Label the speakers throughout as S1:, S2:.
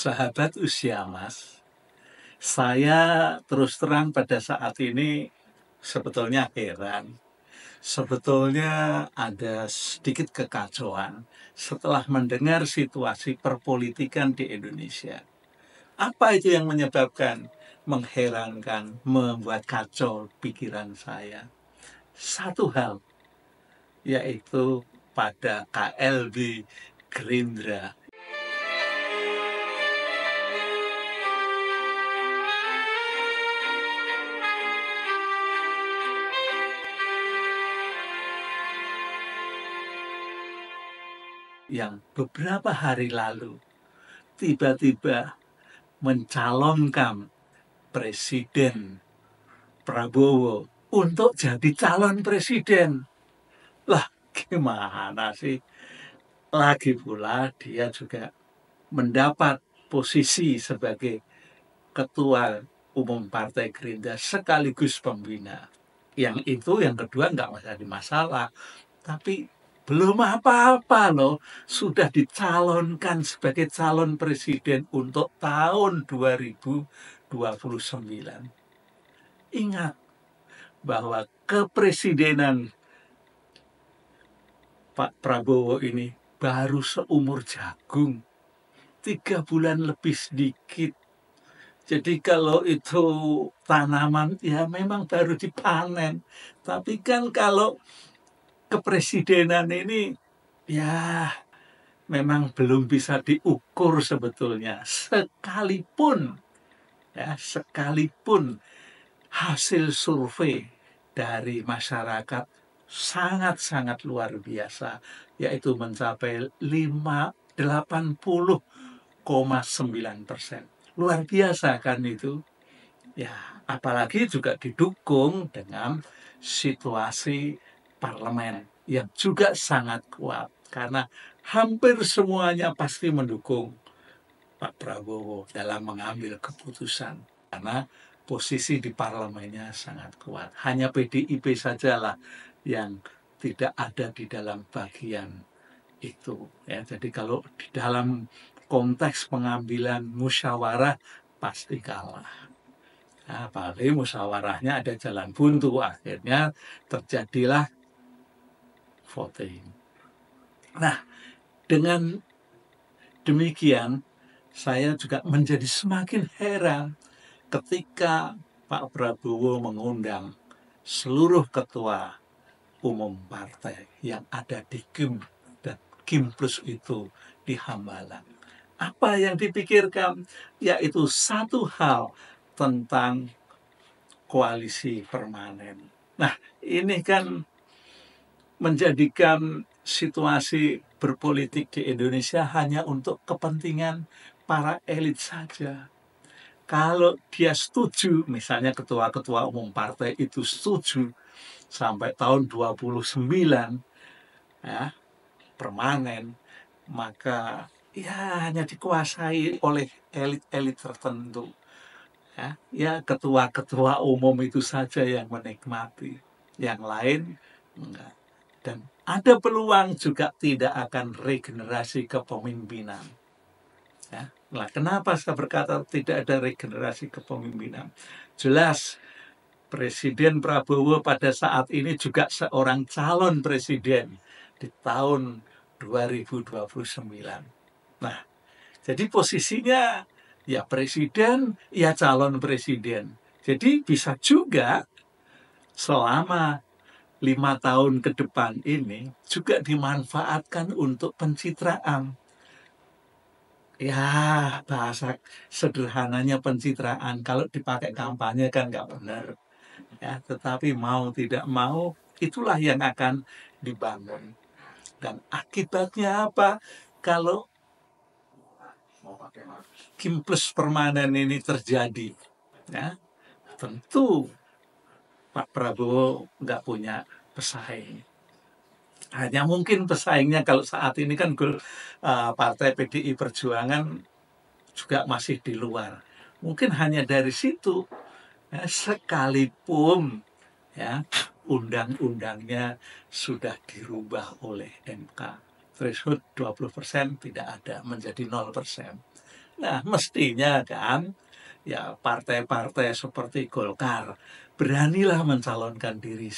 S1: Sahabat usia Mas, saya terus terang pada saat ini sebetulnya heran. Sebetulnya ada sedikit kekacauan setelah mendengar situasi perpolitikan di Indonesia. Apa itu yang menyebabkan, mengherankan, membuat kacau pikiran saya? Satu hal, yaitu pada KLB Gerindra. Yang beberapa hari lalu tiba-tiba mencalonkan Presiden Prabowo untuk jadi calon presiden. Lah, gimana sih? Lagi pula dia juga mendapat posisi sebagai ketua umum Partai Gerindra sekaligus pembina. Yang itu, yang kedua nggak jadi masalah. Tapi belum apa-apa loh, sudah dicalonkan sebagai calon presiden untuk tahun 2029. Ingat bahwa kepresidenan Pak Prabowo ini baru seumur jagung, 3 bulan lebih sedikit. Jadi kalau itu tanaman ya memang baru dipanen. Tapi kan kalau kepresidenan ini ya memang belum bisa diukur sebetulnya. Sekalipun hasil survei dari masyarakat sangat-sangat luar biasa, yaitu mencapai 80,9%. Luar biasa kan itu? Ya, apalagi juga didukung dengan situasi parlemen yang juga sangat kuat karena hampir semuanya pasti mendukung Pak Prabowo dalam mengambil keputusan karena posisi di parlemennya sangat kuat. Hanya PDIP sajalah yang tidak ada di dalam bagian itu. Ya, jadi kalau di dalam konteks pengambilan musyawarah pasti kalah. Nah, apalagi musyawarahnya ada jalan buntu, akhirnya terjadilah voting. Nah, dengan demikian saya juga menjadi semakin heran ketika Pak Prabowo mengundang seluruh ketua umum partai yang ada di KIM dan KIM Plus itu di Hambalang. Apa yang dipikirkan? Yaitu satu hal tentang koalisi permanen. Nah, ini kan menjadikan situasi berpolitik di Indonesia hanya untuk kepentingan para elit saja. Kalau dia setuju, misalnya ketua-ketua umum partai itu setuju sampai tahun 29 ya, permanen, maka ya hanya dikuasai oleh elit-elit tertentu. Ya ketua-ketua umum itu saja yang menikmati, yang lain enggak. Dan ada peluang juga tidak akan regenerasi kepemimpinan. Ya. Nah, kenapa saya berkata tidak ada regenerasi kepemimpinan? Jelas Presiden Prabowo pada saat ini juga seorang calon presiden di tahun 2029. Nah, jadi posisinya ya presiden, ya calon presiden. Jadi bisa juga selama 5 tahun ke depan ini juga dimanfaatkan untuk pencitraan. Ya, bahasa sederhananya pencitraan. Kalau dipakai kampanye kan nggak benar. Ya, tetapi mau tidak mau, itulah yang akan dibangun. Dan akibatnya apa? Kalau KIM Plus permanen ini terjadi, ya, tentu Pak Prabowo nggak punya pesaing. Hanya mungkin pesaingnya kalau saat ini kan partai PDI Perjuangan juga masih di luar. Mungkin hanya dari situ, ya, sekalipun ya undang-undangnya sudah dirubah oleh MK. Threshold 20% tidak ada, menjadi 0%. Nah, mestinya kan ya partai-partai seperti Golkar beranilah mencalonkan diri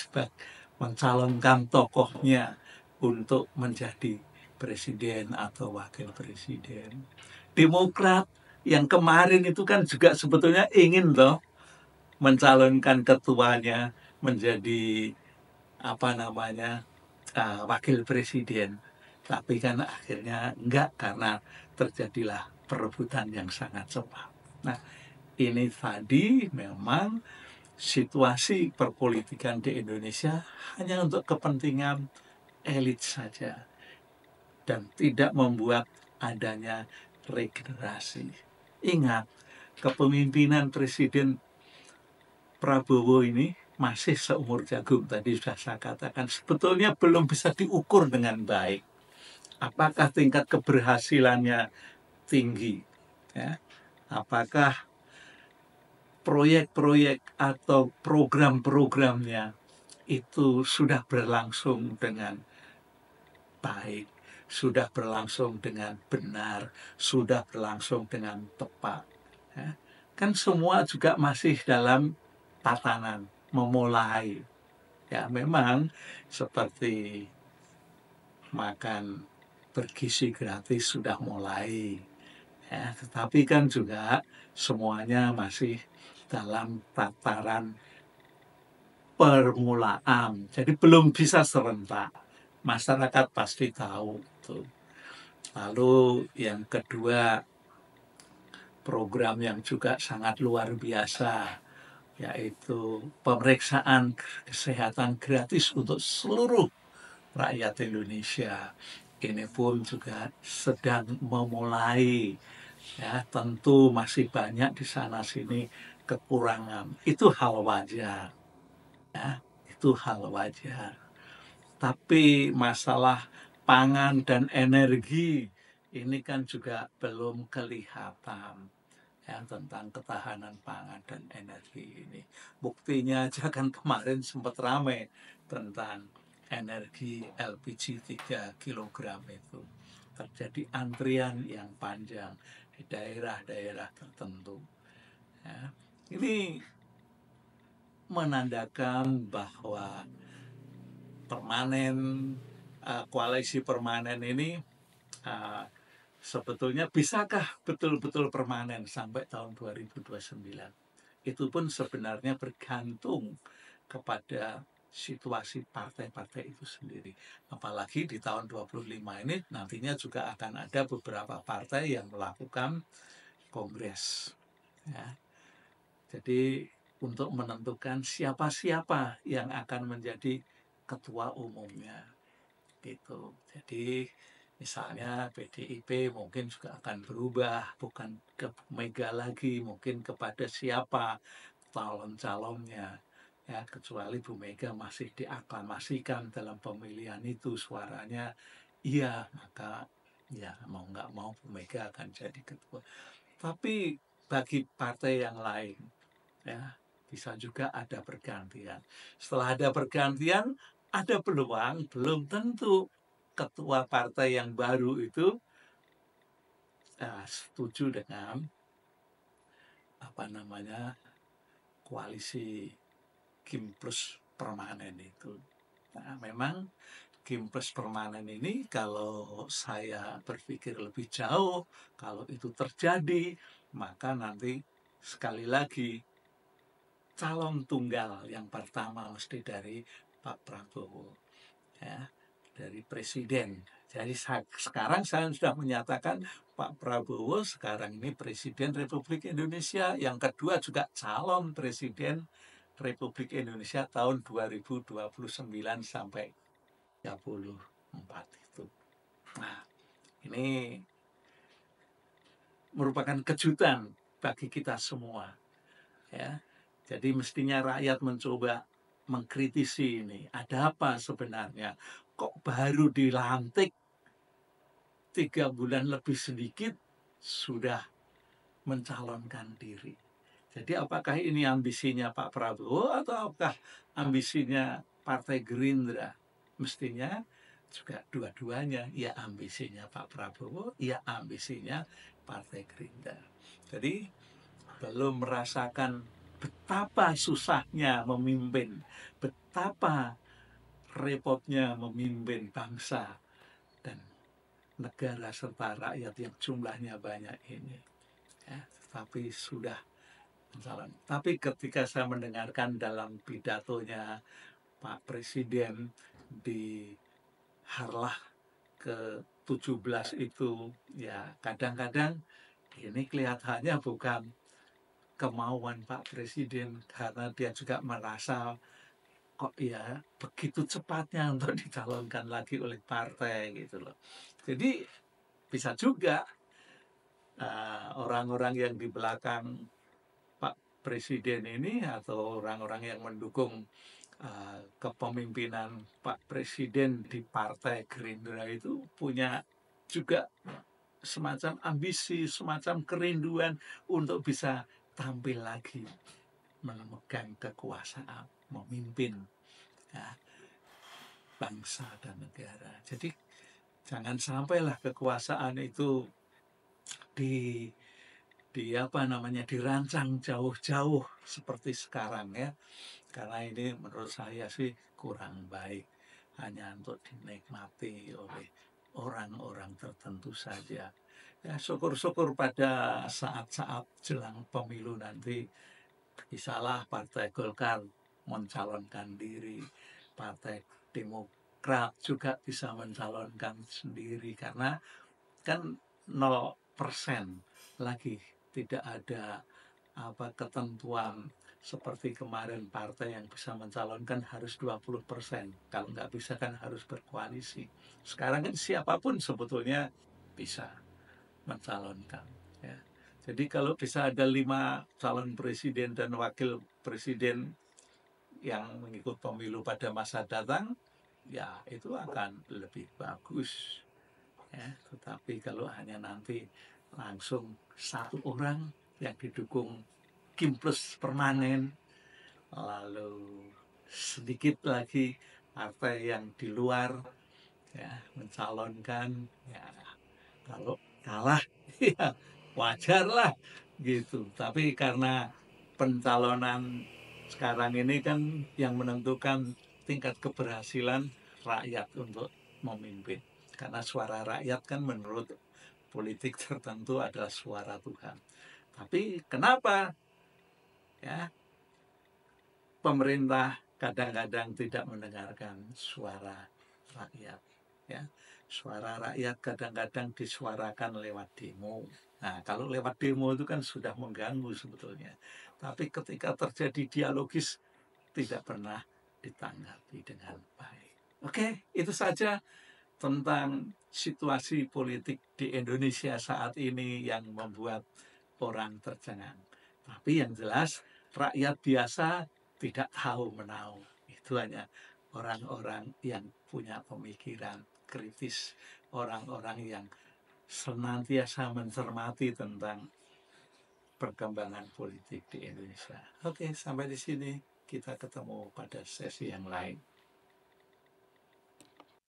S1: mencalonkan tokohnya untuk menjadi presiden atau wakil presiden. Demokrat yang kemarin itu kan juga sebetulnya ingin loh mencalonkan ketuanya menjadi apa namanya wakil presiden, tapi kan akhirnya enggak karena terjadilah perebutan yang sangat cepat. Nah, ini tadi memang situasi perpolitikan di Indonesia hanya untuk kepentingan elit saja dan tidak membuat adanya regenerasi. Ingat, kepemimpinan Presiden Prabowo ini masih seumur jagung, tadi sudah saya katakan, sebetulnya belum bisa diukur dengan baik. Apakah tingkat keberhasilannya tinggi? Ya? Apakah proyek-proyek atau program-programnya itu sudah berlangsung dengan baik, sudah berlangsung dengan benar, sudah berlangsung dengan tepat. Ya. Kan semua juga masih dalam tatanan memulai. Ya memang seperti makan bergizi gratis sudah mulai. Ya, tetapi kan juga semuanya masih dalam tataran permulaan. Jadi belum bisa serentak. Masyarakat pasti tahu tuh. Lalu yang kedua, program yang juga sangat luar biasa, yaitu pemeriksaan kesehatan gratis untuk seluruh rakyat Indonesia. Ini pun juga sedang memulai, ya tentu masih banyak di sana sini kekurangan. Itu hal wajar, ya itu hal wajar. Tapi masalah pangan dan energi ini kan juga belum kelihatan, ya tentang ketahanan pangan dan energi ini. Buktinya aja kan kemarin sempat ramai tentang energi LPG 3 kilogram itu. Terjadi antrian yang panjang di daerah-daerah tertentu. Ya. Ini menandakan bahwa permanen koalisi permanen ini sebetulnya bisakah betul-betul permanen sampai tahun 2029? Itu pun sebenarnya bergantung kepada situasi partai-partai itu sendiri. Apalagi di tahun 25 ini nantinya juga akan ada beberapa partai yang melakukan kongres. Ya. Jadi untuk menentukan siapa-siapa yang akan menjadi ketua umumnya gitu. Jadi misalnya PDIP mungkin juga akan berubah, bukan ke Mega lagi, mungkin kepada siapa calon-calonnya. Ya, kecuali Bu Mega masih diaklamasikan dalam pemilihan itu suaranya iya, maka ya mau nggak mau Bu Mega akan jadi ketua. Tapi bagi partai yang lain, ya bisa juga ada pergantian. Setelah ada pergantian, ada peluang, belum tentu ketua partai yang baru itu setuju dengan apa namanya koalisi Kim Plus permanen itu. Nah, memang Kim Plus permanen ini kalau saya berpikir lebih jauh, kalau itu terjadi, maka nanti sekali lagi calon tunggal yang pertama mesti dari Pak Prabowo, ya, dari presiden. Jadi sekarang saya sudah menyatakan Pak Prabowo sekarang ini Presiden Republik Indonesia, yang kedua juga calon Presiden Republik Indonesia tahun 2029 sampai 34 itu. Nah, ini merupakan kejutan bagi kita semua, ya. Jadi mestinya rakyat mencoba mengkritisi ini. Ada apa sebenarnya? Kok baru dilantik 3 bulan lebih sedikit sudah mencalonkan diri? Jadi apakah ini ambisinya Pak Prabowo atau apakah ambisinya Partai Gerindra? Mestinya juga dua-duanya, ya ambisinya Pak Prabowo, ya ambisinya Partai Gerindra. Jadi belum merasakan betapa susahnya memimpin, betapa repotnya memimpin bangsa dan negara serta rakyat yang jumlahnya banyak ini. Ya, tapi sudah mencalon. Tapi ketika saya mendengarkan dalam pidatonya Pak Presiden di Harlah ke-17 itu, ya kadang-kadang ini kelihatannya bukan kemauan Pak Presiden, karena dia juga merasa kok ya begitu cepatnya untuk dicalonkan lagi oleh partai gitu loh. Jadi bisa juga orang-orang yang di belakang Pak Presiden ini atau orang-orang yang mendukung kepemimpinan Pak Presiden di Partai Gerindra itu punya juga semacam ambisi, semacam kerinduan untuk bisa tampil lagi memegang kekuasaan, memimpin ya, bangsa dan negara. Jadi jangan sampailah kekuasaan itu di apa namanya dirancang jauh-jauh seperti sekarang ya, karena ini menurut saya sih kurang baik, hanya untuk dinikmati oleh orang-orang tertentu saja. Ya syukur-syukur pada saat-saat jelang pemilu nanti bisalah Partai Golkar mencalonkan diri, Partai Demokrat juga bisa mencalonkan sendiri, karena kan 0% lagi, tidak ada ketentuan seperti kemarin partai yang bisa mencalonkan harus 20%. Kalau nggak bisa kan harus berkoalisi. Sekarang kan siapapun sebetulnya bisa mencalonkan. Ya. Jadi kalau bisa ada 5 calon presiden dan wakil presiden yang mengikut pemilu pada masa datang, ya itu akan lebih bagus. Ya, tetapi kalau hanya nanti langsung satu orang yang didukung Kim Plus permanen, lalu sedikit lagi partai yang di luar ya mencalonkan, ya kalau kalah ya wajar lah gitu. Tapi karena pencalonan sekarang ini kan yang menentukan tingkat keberhasilan rakyat untuk memimpin. Karena suara rakyat kan menurut politik tertentu adalah suara Tuhan. Tapi kenapa ya pemerintah kadang-kadang tidak mendengarkan suara rakyat? Ya, suara rakyat kadang-kadang disuarakan lewat demo. Nah, kalau lewat demo itu kan sudah mengganggu sebetulnya. Tapi ketika terjadi dialogis tidak pernah ditanggapi dengan baik. Oke, itu saja tentang situasi politik di Indonesia saat ini yang membuat orang tercengang. Tapi yang jelas rakyat biasa tidak tahu menahu. Itu hanya orang-orang yang punya pemikiran kritis, orang-orang yang senantiasa mencermati tentang perkembangan politik di Indonesia. Oke, sampai di sini kita ketemu pada sesi yang lain.